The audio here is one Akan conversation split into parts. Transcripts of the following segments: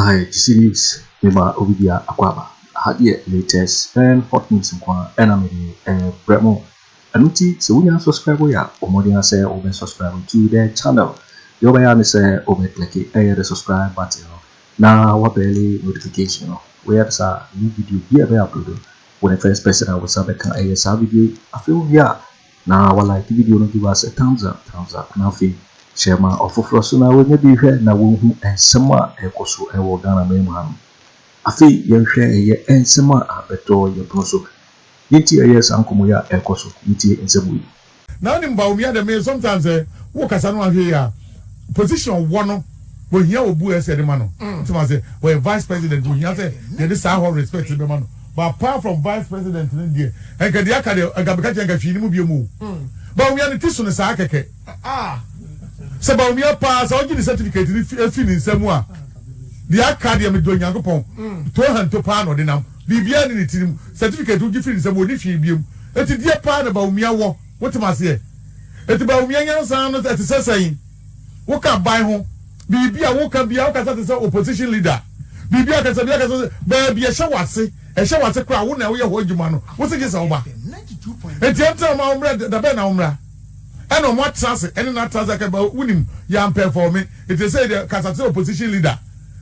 Hi, this is Mima Ovidia Akwaba. I had the latest and hot news in Kwa enemy Bremo. Anuti, so we are subscriber ya, or more than say over subscribe to the channel. Your bayan is over click the subscribe button. Now, what barely notification. Where is a new video here uploaded. When the first person I was can ASR video, I feel yeah. Now, while like the video, give us a thumbs up. Now, share my offer for us now. When you be here now, who and summer Ekosu and Wogana Memham. I feel you share a and summer beto your proso. Yeti a yes, Uncle Moya Ekosu, Yeti in some way. Now, in Bawumia, the mayor sometimes work as I here. Position one. When here Obu said the man, when vice president, when you say there is how respect the man. But apart from vice president in India, and Kadiaka, I got to get you move. But we are the Tisson Sakake. So Bawumia pass all the certificate if in somewhere. The Academy doing Yankopon, Tohan to Pan or the Nam, Bibian in it, certificate to give in some wood if you be. It's a dear part about Mia. What am I say? It's about Mia sound as a saying. What can buy home? Bibi a wo kan bia wo kasa say opposition leader bibi a kasa ba bia hye kra wo na wo ye ho adwuma no wo se gisa wo ba entienta ma umra da be na umra eno mo trase eno na trase ka ba wunim ya perform it say the kasa say opposition leader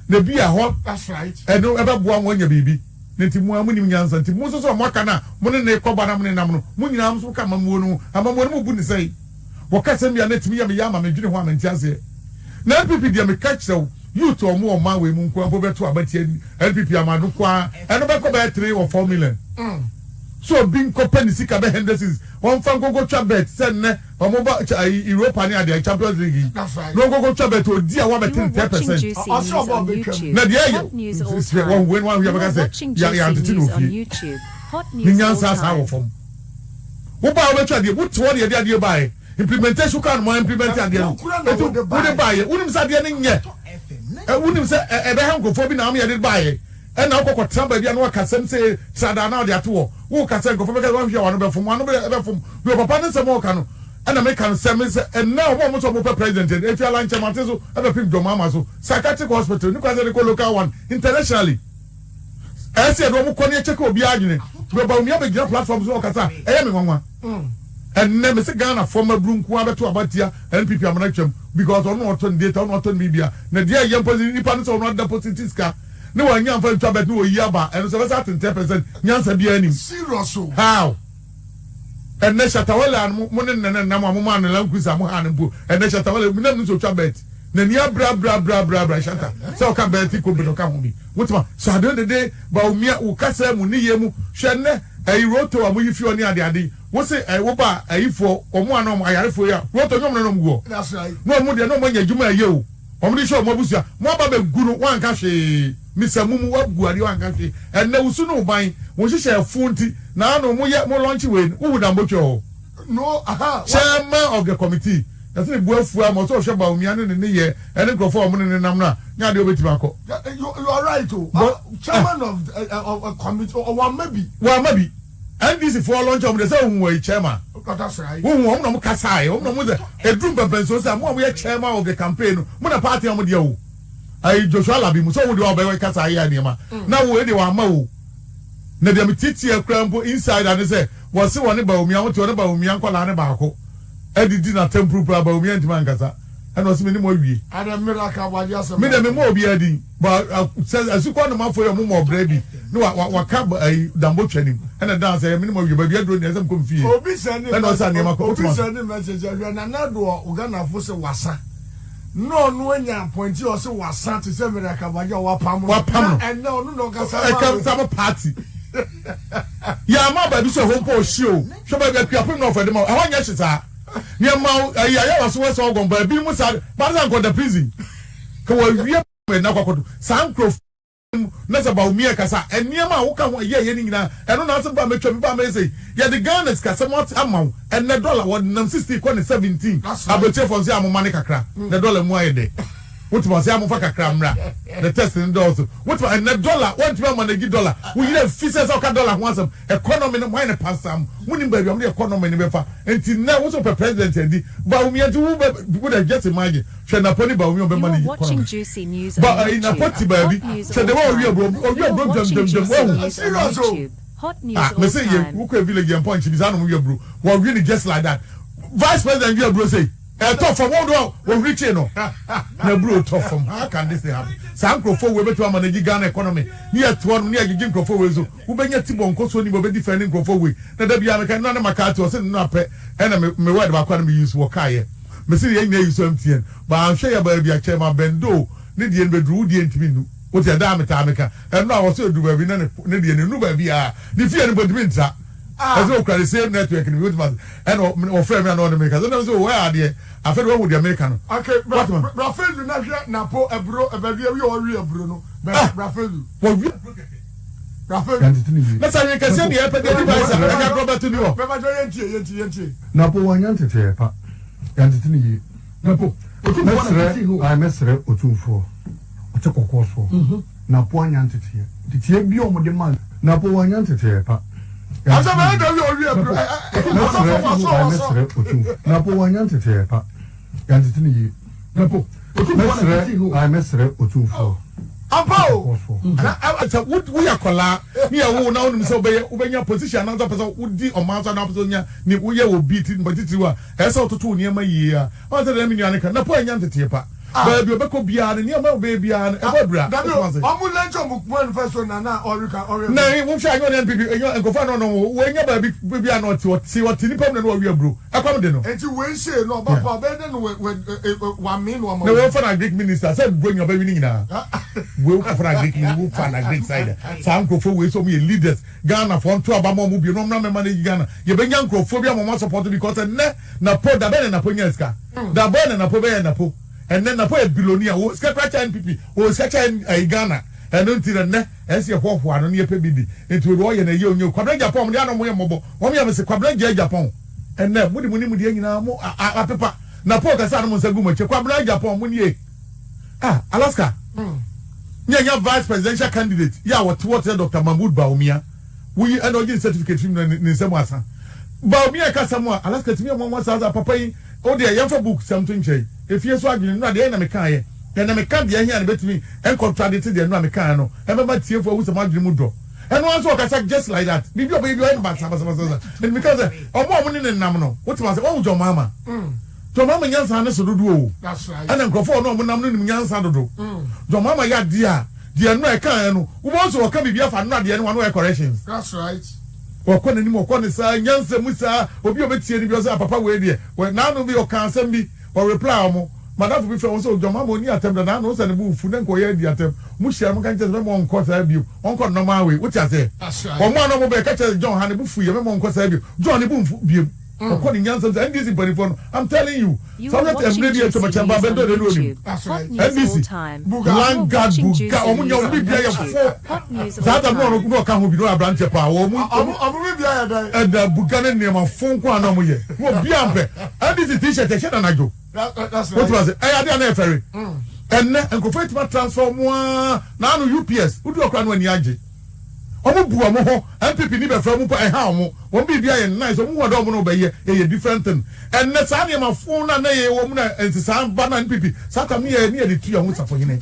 na bia ho that's right eno e ba boa mo nya bibi nti mu amunim nyansa nti mu so mo kana mo ne ko ba na mo ne nam no mo nyina am so ka mamuo no amamuo no bu ni sei wo kasa bia na timi ya me ya ma me dwene ho amanti ase NPP dia me catch so you to omo man we mu nko beto abati NPP amadu kwa eno be ko be 3 or 4 million so bin ko penisi ka be henderson won fan go twa bet sen ne omo ba Europa ni ade Champions League no go twa bet odi a wa bet 10% also about betwam na dia one win one we have say ya antinu fi hot news ni nyansa sa wo fom wo ba wo betwa de wo to de de bae implementation can more implement and then wouldn't buy it. Wouldn't say any yet. Wouldn't say a Hanko be now me did buy it. And now Coco Trump and what can say Sadana the two. Who can say go for one from one from your papa some more can and American semis and now one more president. If you like Chamanteso, ever pick your mama so psychiatric hospital, you can local one internationally. I said, Romo Konya check will be arguing. But we have a platforms or Kata. I am one. And never say Ghana former broom Kwaba to Abatia NPP Amanachum because on not on data, not on Libya. Nadia young president independence or not the Positiska. No one young for Trabet no Yaba and so that's 10% Yansa Bianim. Serious. How? And Neshatawala and Monan and Namaman and Lankusa Mohan and Neshatawala, we never so Trabet. Nania bra shanta. So come back to Kobe. What's my so I don't the day Bawumia Ukasa Muniemu Shane a roto a movie for near the Adi. What's it? I hope I for one of my for ya. What a no go. That's right. No more than no money. You may you. Only show Mobusia. More about Guru one kashi. Mr. Mumu Wabu one country. And no sooner buying. When she share funty. Now no more yet more launch away. Who would ambucho? No, chairman of the committee. That's a boy for a motor shop about Mian in the year. And then go for a money in Namna. Now the way to you are right too. Chairman of a committee or one maybe. Well, maybe. And this is for launch of the same way, chairman. That's right. Who won't know Kasai, who knows a drum of pencils, and we are chairman of the campaign. When a party on you, I Joshua Labi, so would you all be Kasai Anima. Now, where they were Mo. Nadamiti a crampo inside and say, was so one about me, I want to about me, Uncle Anabako. I did not temple about me and Mancasa. And was many more be. And a miracle was just made a more be adding, but says as you call them for your more baby. No, what cab a dambo training and a dance a minimum you baby doing as I'm confused. Obi sending message and another Uganda for wasa. No, when you point you also was sent to say miracle wapam and no Kasa party. Yeah, my baby so home for show. So baby I for them. I want you to near Mount I was West Ogon, but being was but I got the prison. Come we are now Sancroft. That's about me, Kasa, and near my Oka, yeah, and on answer by me, say, yeah, the gun is somewhat amount, and the dollar was 60, 17. I will check for the money, the dollar more a day. What was the Amufaka Cramra? The testing doors. What was a dollar? What manage dollar? We have fishes of dollar once economy and wine pass some. Winning baby on the economy in the befa. Until now, what's up a president and the Bawumia to would have just imagined. Shall I put Bawumia money? Watching juicy news. But in a potty baby, said the world you're broke. Hot news. Me say you who could village and punch this animal you bro. Well, really just like that. Vice President you bro say. Tough from all we reach no. Na bro tough from how can this happen? Some crofo we beto manage Ghana economy. Near to one near giving crofo we so. Who benya tibon koso ni be defending crofo we. Na da bia me kan na makato say no pe. Na me word ba kwa na me use wo kai. Me say ye use MTN. But I'm sure ya ba bia chairman Bendo. Ne die bedru die ntimi nu. What you damn it, America? And now I was so do baby, no baby. The fear anybody wins. As well, the same network in the and friend and all the makers. And I was where are they? I felt what with the American. Okay, Rafael, you not Napo, a bro, a baby, or real Bruno. Rafael, what we Rafael, let's say you can send the epidemic. I got Robert to know. Napo, one yanty, Yantini. Napo, I mess her or 2 4. Take a course for Napo one entity. The TB on the man, Napo one entity. As a man, Napo one entity. Yantini. Napo, I mess her or 2 4. What we are collar, we are all now so when your position, another person would be on Mount Amazonia, we will beat it, but it's as out to 2 near my year. Other than Yanica, Napo one entity. Baby, you be beyond and your baby and a bra. I'm going to one first one or you can. No, you won't shine on NPP and go find on when your baby are not to see what Tinny Pom and what we are brew. I come to know. And you will say no, but then one mean one more. For a Greek minister said, bring your baby in now. We'll for a Greek, we'll find a Greek side. Some Crofo, so me leaders, Ghana from 2 Abama, you don't know money Ghana. You bring young Crophobia, more support because a net, Napo, the Ben and Napoleonska, the Ben and Napo and Napo. And then I put a billionaire who was NPP, who was a Ghana, and until the net, as your walk one near PBD, into Roy and a young Kwabena Agyapong, the other way mobile, one year was a Kwabena Agyapong, and then what money with the Yanamo, a papa, Napoca Salmon Saguma, Kwabena Agyapong, 1 year. Alaska. Yeah, vice presidential candidate. Yeah, what Dr. Mahmoud Bawumia. We are not getting certificate from Nitim. Bawumia Casamua, Alaska to me, 1 month as a papa. Oh, dear, young for book something. If you're swagging, not the enemy can, then I can't be here and bet me and contradicted the Namicano. Ever see for who's a magic mudo. And once walk I just like that. Maybe your baby and because of more money than Namino. What was your mama? Your mama Yansan is to do. That's right. And then go for no Namin Yansan to do. Your mama got dear American who also come here for not the end one way corrections. That's right. Or when any more corners, Yansan Musa, or be a bit serious, Papa, where dear. Well, now no be your cancer me. Or reply mo madam be from so joma mo ni attempt na no say the move fu den ko ye di attempt mu share mo kan tell me mo nko sa bi on ko normal way what you say o mo no mo be ka tell John han bu fu ye me mo nko sa bi John bu fu bi o ko ni nyansa and this body for I'm telling you so let them radio to my chamba bendo de no that's right NBC land guard buka o mo nyo bi bia ye fo that am no ka ho bi no abranche pa o mo bi bia ya dai and buka ne ne ma fo nko ana mo ye wo bia ampe and this t-shirt e sheda na jo. That's right. What was it? I had an ferry. And then go to transform one now UPS. Who do a crown when you add? NPP ni be from a how one be nice or more don't obey a different thing. And that's only my phone and a woman and some banana NPP. Satan near the 3 for you.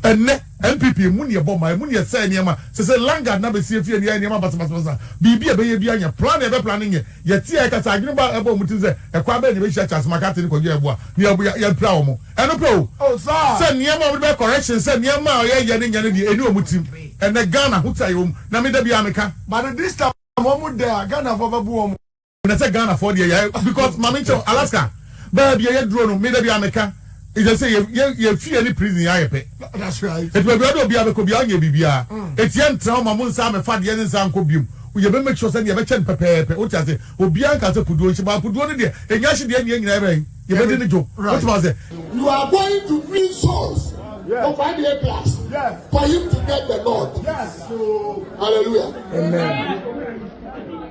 And NPP money about my money say near say langa na be see if you near basa bibi e be anya plan e be planning ye tie ka sa aginu ba ebo mutin say e kwa be ni be share chance market ni ko ye ebo ni abu ya pra omo eno pro oh sir say near ma be correction say near ma ye ye ni di eni omutim and the Ghana who tell you na me da bia meka but this time omo there Ghana for babu omo na say Ghana for there because mama cho Alaska ba bia ye drone me da bia meka. It just say you fear any prison ya pe. That's right. It will be able to be able to be on your bibia. It's young trauma mun sa me fa de yen san ko bium. We be make sure say you be chen pepe. What you say? Obian ka say kudu nchi ba kudu no de. Enya hye de nyina ebe. You be dey jo. What was it? You are going to bring souls. Of 5 year plus. Yes. For him to get the Lord. Yes. So, hallelujah. Amen.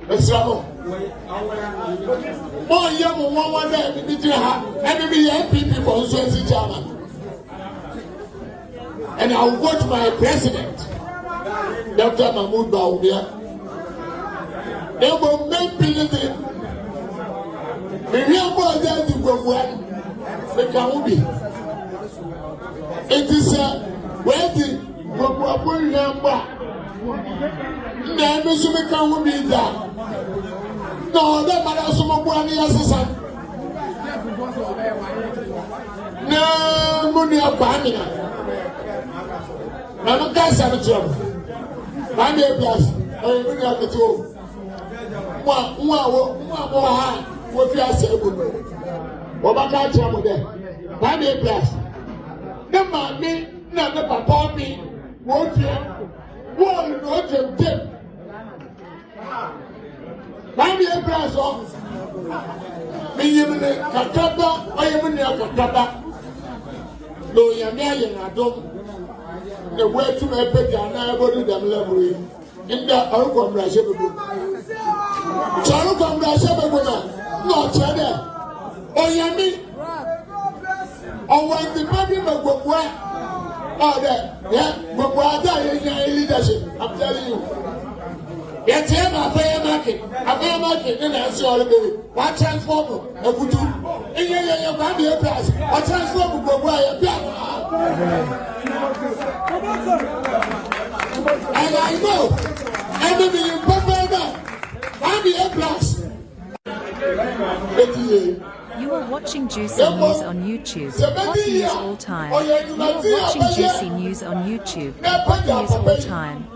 Esramo. Mo ye mo won day bi di ha. E bi NPP constituency chairman. and I will vote my president, Dr. Mahmoud Bawumia. They will make believe we hear more than the Gogwan, the Kamubi. It is where the Gogwan Yamba. Never so make Kamubi that. No, that matter so much money as a son. No money of Bamina. I'm a gas at the job. I'm a plus. I'm a two. What you are saying? What about you there? I'm a plus. The mommy, not the papa, me. What you want to do? I'm a plus. Me, you mean Kataba, I am in your Kataba. No, you're marrying, I don't. The way to my pet and I go to them level in the Arukom Rashabu. Charukom Rashabu, no, Chada. Oh, Yami. Oh, when the baby of Bokwa, oh, that, yeah, Bokwa, leadership, I'm telling you. Yes, I pay a market, and I saw the baby. What transform a good and your baby a plus, what transform Bokwa, and I know, I'm a popular. I'm a plus. You are watching Juicy News on YouTube. Hot news all time. You are watching Juicy News on YouTube. Hot news all time.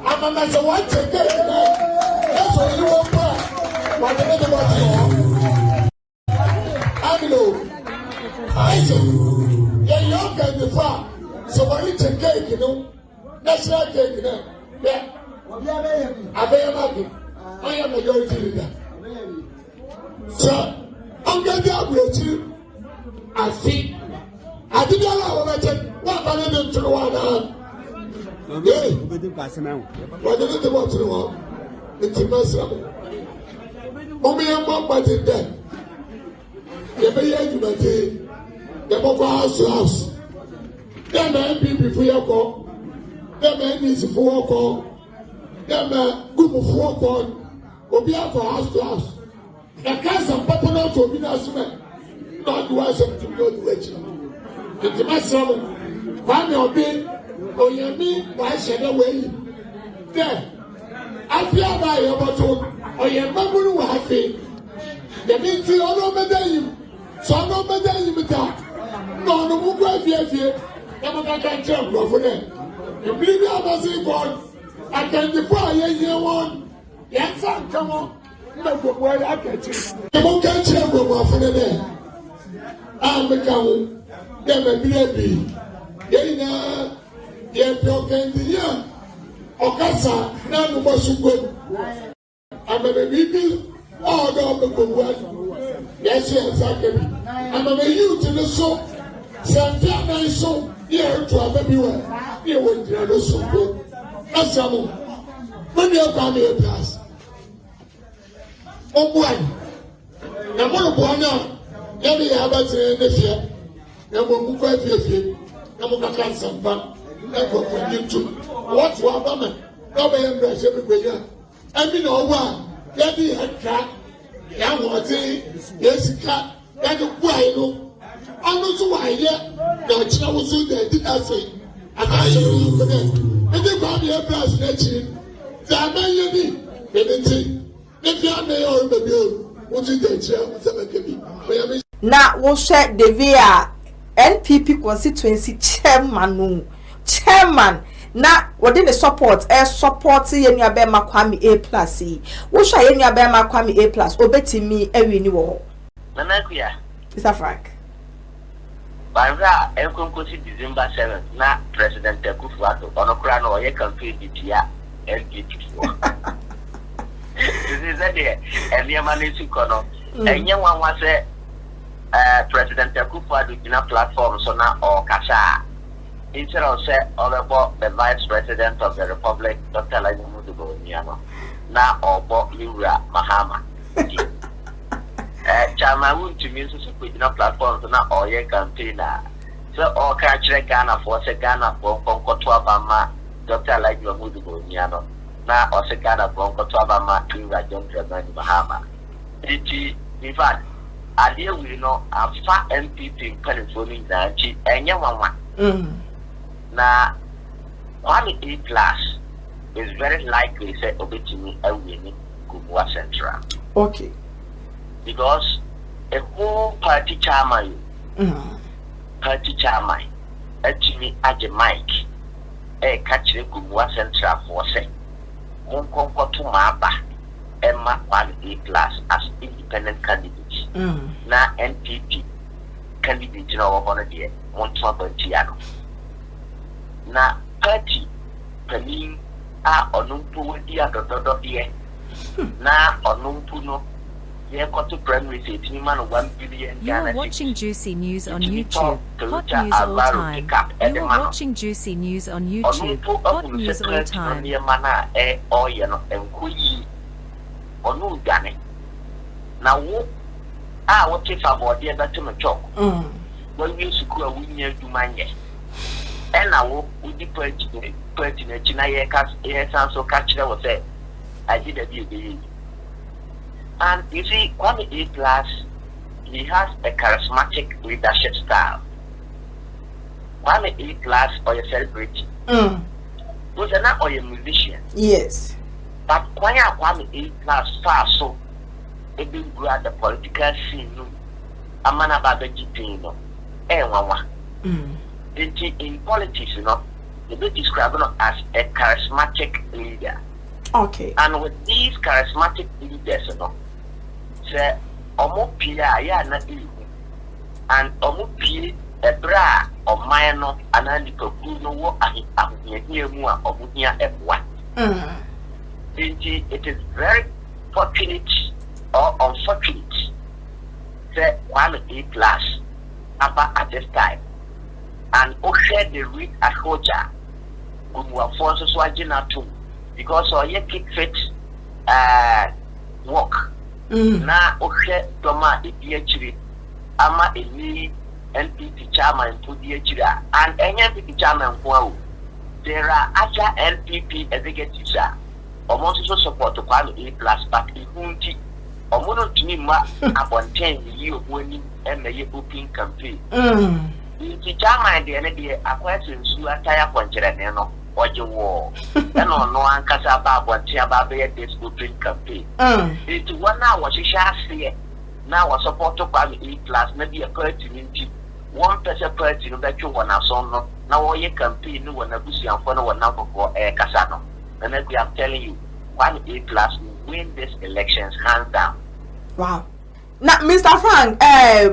I'm a man who wants to get it. That's what you want. What the other one? I know. I said, you're young and the far. So when you take cake, you know, that's not cake, you know. Yeah. I am a majority leader. So, I'm going to upgrade you. I think. I didn't allow my check. What about them to the one? What did they want to know? It's a mess. Only a month by the day. The Bayan Unity, the Boko House, the NPP for your call, the man is for call, the man group of 4 call, will be out for house to house. The cast of popular to be not do I some to go to it. It's a mess. Family of being. Oh, you mean why should I wait? Then, I feel by your bottle, or your member who have been. The means you all over you. So, no matter you with that. No, no, who go here. Never can jump over there. You believe I was in God. I can defy you one. Yes, come on. No, where I catch you. You won't catch you over there. I'm a cow. Then a baby. Yeah. Yes, you can be young. Okasa, none was so good. I'm a baby. Oh, no, yes, exactly. I'm a youth in the soul. Santiana is so here to have everywhere. You went to the soul. That's some. When you're coming a class. Oh, boy. Now, what a boy now. Let me have a train this year. Now, we'll go if you. Now, we'll get some fun. What woman? Nobody embrace everybody. I mean, no one. Let me have cat. Young one, yes, cat. That's a wine. I'm not so wide yet. No, I was so there. Did I say? And I show you for them. And they brought me a blast next year. The American, if you are there or the bill, what is the chair? Now, we'll share the via NPP constituency chairman na wodi the support ye nua be makwami A+ wo sha ye nua be makwami A+ obetimi awi ni wo Nana Kuya Mr. Frank Banza enkonkosi December 7 na President Akufo Addo onokura no ye campaign bitia NPP this is there and manage kono enye wanwa se President Akufo Addo dina platform so na o kasa instead of say about the Vice President of the Republic, Dr. Bawumia, now about Yura Mahama. Chama won't to me so put in a platform to not all your campaigner. So all catch Ghana for Ghana for Concotua Bama, Dr. Bawumia, now or Ghana for Concotua Yura John Mahama. In fact, I deal with a far NPP in California and young one. Now, 1A plus is very likely say Obetini a winning Gumwa Central. Okay. Because a whole party chairman, actually at the mic, a catch the Gumwa Central for say, Monkonko to Maba, Emma 1A plus as independent candidates. Now, NPP candidate in our honor dear, Montua Bantiano. Na party panin a onumpu di adododo de na onumpu no ye koto primary say tinima no 1 billion Ghana. You are watching Juicy News on YouTube. Hot news all time. You are watching Juicy News on YouTube. Hot news all time. Mana e oye no enkoyi onu gane na wo a wo te favor de beto me chok wo wi suku a wo nya dumanye and I will be pertinent. China, yes, so catch that was said. I did a deal. And you see, Kwame plus, he has a charismatic leadership style. Kwame plus, or a celebrity. Was not or a musician. Yes. But Kwame plus far so, it been at the political scene. A man about the GP, Wawa. In politics, they be described as a charismatic leader. Okay. And with these charismatic leaders, say, Omo Pia, ya na ihu, and Omo Pia, a bra or minor, and Andy Kokuno, wo ahi mua or munia ebwa. It is very fortunate or unfortunate. Say, 1A plus, about at this time. And share the read at Hoja, who forces Wajina too, because all your kick fit work. Now, share Doma, the PhD, Ama, a me, NPP chairman, to the HDA, and NPP chairman. There are other NPP executives, almost so support to Kwame plus, but the Hunti, or Mono Tinima, upon 10 years winning and the open campaign. The chairman, the energy, a question, so a tire puncher and no, or your war. And on no one can about what Tiababe this open campaign. It's 1 hour, she shall see. Now, a support to Kwame plus, maybe a pertinent 1% person that you want to son. Now, all your campaign, no one abuse and follow one number for a Casano. And then I'm telling you, 1A plus will win this elections hands down. Wow. Na Mr. Frank,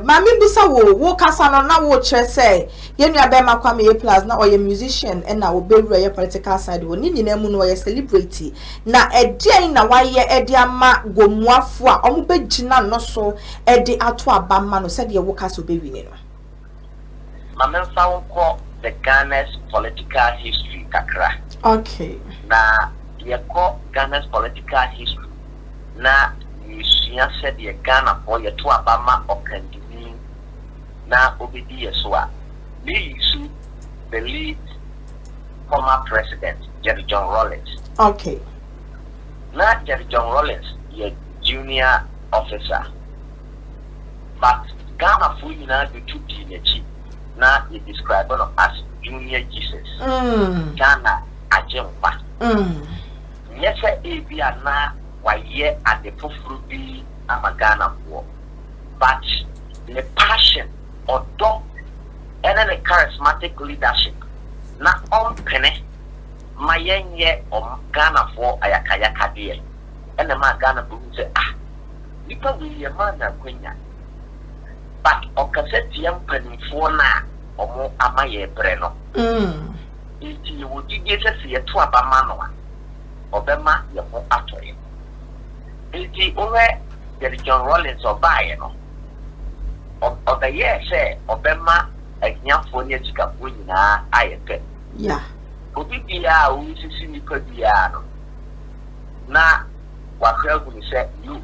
mami busa wo kasa no na wo chere say ye nua be Kwame A+ na oye musician and na wo be your political side wo ni nyina mu no oye celebrity na edian na waye edi ama gomuafo a omo be gina no so edi ato abama no said ye wo kasa be wi ni no. Mama fa wo the Ghana's political history kakra. Okay. Na ye ko Ghana's political history na Sia said the Ghana for your 2 Abama or Kennedy now obedi Yesua. They issue the lead former president, Jerry John Rawlings. Okay. Now Jerry John Rawlings, your junior officer. But Ghana for you now do 2 teenage. Now you describe them as junior Jesus. Ghana Agyapong. Yes, sir, na why yet at the Pufrubi Amagana war. But the passion or dog and then the charismatic leadership not on penny my ye or Ghana for Ayakaya Kadia and the man Ghana boom say you can be a man of Quenya. But or cassette young penny for now or more Amaye Breno. If you would get us here to Abamanoa or Bema, you're more after him. The over the John Rawlings or Bayano or the year say Obama Gyamfi ne Chikapo nyina ayepe. Yeah. Obi bia wo sisi nipa bia no. Na wakwagu ni say you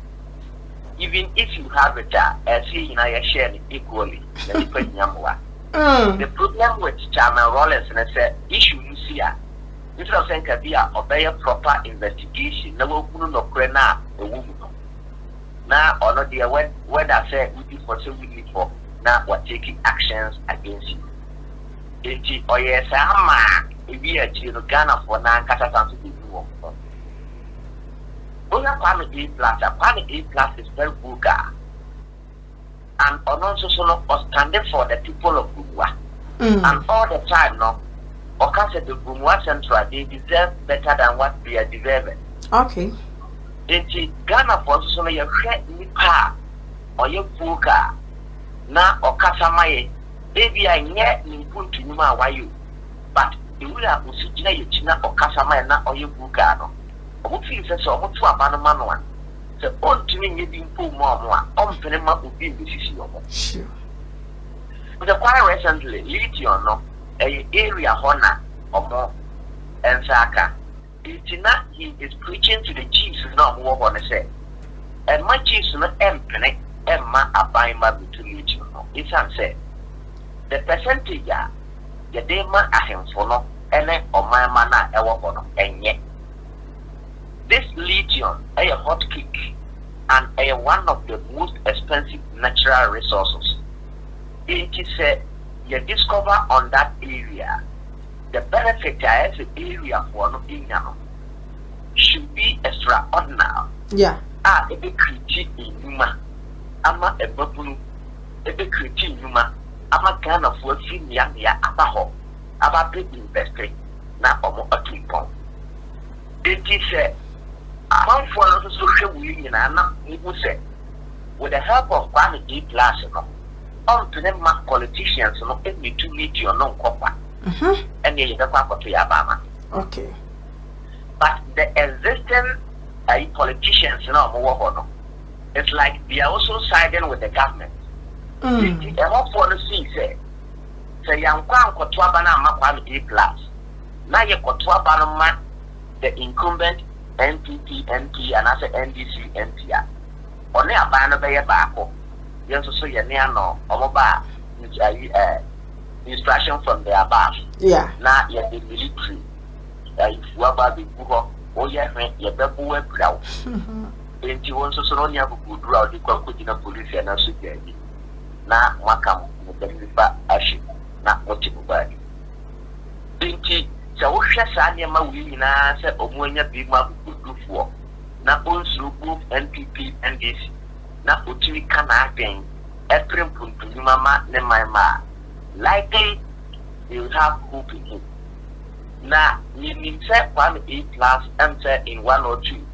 even if you have it see you know you share it equally the nipa nyamwa. The problem with Chairman Rollins and say issue you see instead of saying kabia obey proper investigation na wo kunu no kre na ewu no. Na ono dia when I say we for say we need for now we're taking actions against you. Enti oye sama ebi a chiro Ghana for na kasa sanso be do one. Oya Kwame A+ is very vulgar. And also so standing for the people of Bumwa. And all the time no Okase the Bumwa Central they deserve better than what they are deserving. Okay. Enti Ghana for so you create nipa or you vulgar. Na okasa maye baby I nye nimpuntu nyuma wayo but the way I usijina yechina okasa maye na oye buga no omufi se so omutu abano manwa se ontumi nye dimpo mu amwa ompene ma obi mbisisi yomo sure the quite recently Lithium no area hona omo ensaka itina he is preaching to the chiefs na omo ho ne say and my chiefs no empene emma abaima between Lithium no it's say the percentage the dema ahemfo no ene omanma na ewo ho no enye this Lithium a hot cake and one of the most expensive natural resources. It is you discover on that area the benefit as an area for no income should be extraordinary. Yeah. A big critique in Yuma. Ama a bubble, a big critique Yuma. Ama kind of work in Yamia Abaho. About big investing. Na omo a 2 pound. It is among for a social union and not even say with the help of Kwame A+, on to them politicians no it me to meet your non copper. And you the Kwaku to Yabama. Okay. But the existing politicians no more it's like they are also siding with the government. The whole policy say young Kwaku to Kwame A+. Now you got to the incumbent NPP, NP, and as a NDC, NPR. Only a banner by a backo. You also say a near no, or instruction from the above. Yeah. Now you're the military. If you are about the Buho, oh, yeah, you're the boy proud. And you also saw only a good route, you can put in a police and a security. Now, Makam, the river, Ashi, not what you buy. So Sanya we na say Omonya Bima do for na Owusu both NPP and this na Otimi kana again Prempeh to mama ne my likely you have hope in him. Na ni say Kwame A+ enter in 1 or 2.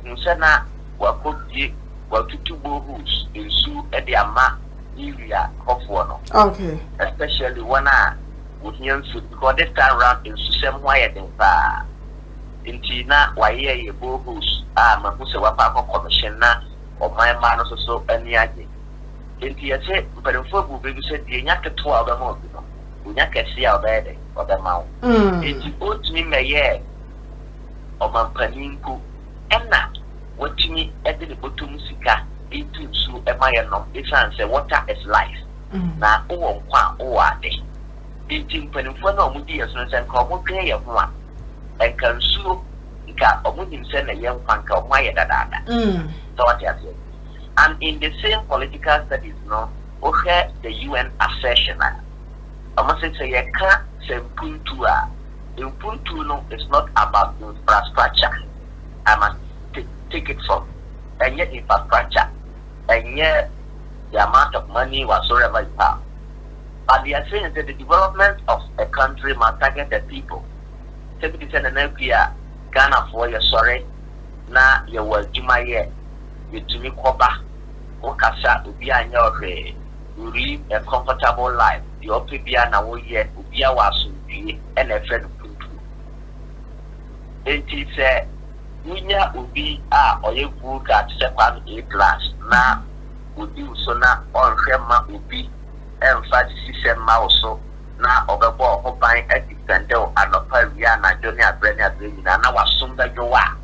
You say na wakoji watutu bohus in su e de ama area of one. Okay. Especially one with Gyamfi because this time around in Susem wire them pa intina waye ye bohus mahuse wapa commission na o my man so any age inti ya say mperemfo bu be say de nya keto a be mo bi no unya kesi a be de o be ma inti otimi meye o mampanin enna watimi e de botum sika itu su e ma ye no it say water is life na o nkwa o ade Intim penifo na omudi yeso nse nka omudwe ye ho a enka nsuo nka omudim se na ye nkwa nka omaye dadada so what you say and in the same political studies no ohe the UN assertion almost say ye ka sempuntu a impuntu no is not about infrastructure I must take it from and yet infrastructure and yet the amount of money whatsoever you have. But they are saying that the development of a country must target the people. Take this and then Ghana for your sorry. Na your word Jumaye, you to me Koba, Okasa, Ubia and your you live a comfortable life. The Opibia na Woye, Ubia was and a friend of Puntu. Then he said, Winya Ubi or you book at Sepan A+, na Ubi Sona or Rema Ubi. emphasis mauso na obebo oban edipendel anopa ria na joni abreni abreni na wasumba jowa.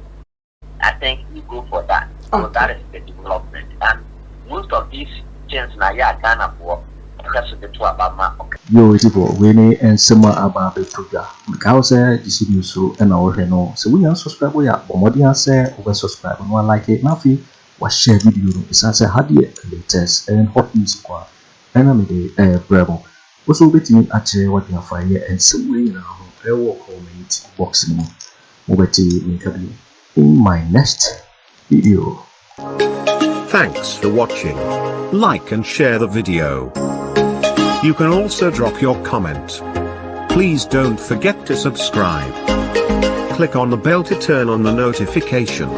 I think we go for that. So that is the development. And most of these things na ya Ghana for because the two abama. Yo, it's for winning and summer about the program. Because this is so and our no. So we are subscribe we are Bomodian say over subscribe and one like it. Nafi was share video. It's as a hardly latest and hot news qua. And I'm the bravo. Also betting at what you are fire and some way now. I will comment boxing over to in my next video. Thanks for watching. Like and share the video. You can also drop your comment. Please don't forget to subscribe. Click on the bell to turn on the notification.